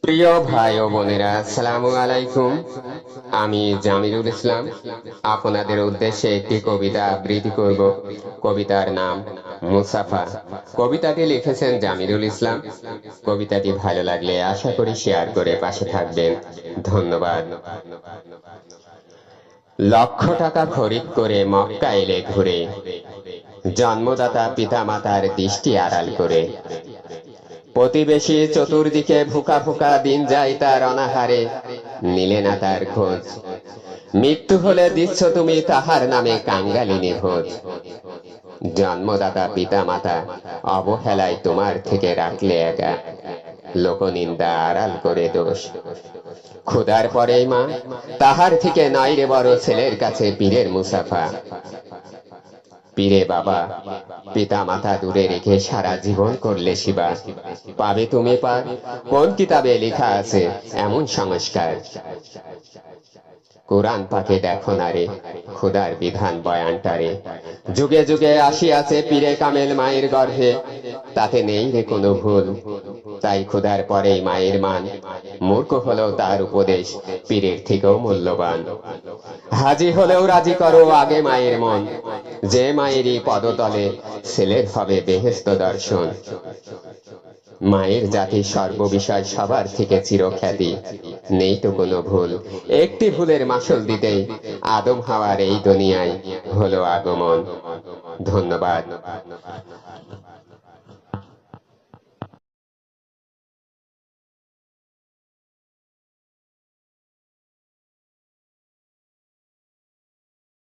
প্রিয় ভাই ও বোনেরা, আসসালামু আলাইকুম। আমি জামিরুল ইসলাম আপনাদের উদ্দেশ্যে একটি কবিতা আবৃত্তি করব। কবিতার নাম মুসাফা। কবিতাটি লিখেছেন জামিরুল ইসলাম। কবিতাটি ভালো লাগলে আশা করি শেয়ার করে পাশে থাকবেন। ধন্যবাদ। লক্ষ টাকা খরিদ করে মক্কা এলে ঘুরে, জন্মদাতা পিতামাতার দৃষ্টি আড়াল করে। প্রতিবেশী চতুর্দিকে ভুকা ভুকা দিন যায় তার অনাহারে, নিলে না তার খোঁজ। মৃত্যু হলে দিচ্ছ তুমি তাহার নামে কাঙ্গালি নিভোজ। জন্মদাতা পিতা মাতা অবহেলায় তোমার থেকে রাখলে একা, লোকনিন্দা আড়াল করে দোষ। ক্ষুধার পরেই মা, তাহার থেকে নয় রে বড় ছেলের কাছে পীরের মুসাফা। পীরে বাবা, পিতা মাতা দূরে রেখে সারা জীবন করলে সেবা। পাবে তুমি পার, কোন কিতাবে লেখা আছে এমন সংস্কার? কোরআন পাকে দেখো না রে, খোদার বিধান বয়ানটারে। যুগে যুগে আসিয়াছে পীরে কামেল মায়ের গর্ভে, তাতে নেই রে কোনো ভুল। তাই খোদার পরেই মায়ের মান, মূর্খ হলেও তার উপদেশ পীরের থেকেও মূল্যবান। হাজি হলেও রাজি করো আগে মায়ের মন, যে মায়েরই পদতলে ছেলের হবে বেহেশত দর্শন। মায়ের জাতি সর্ববিষয় সবার থেকে চিরখ্যাতি, নেই তো কোনো ভুল। একটি ভুলের মাসুল দিতেই আদম হাওয়ার এই দুনিয়ায় হলো আগমন। ধন্যবাদ।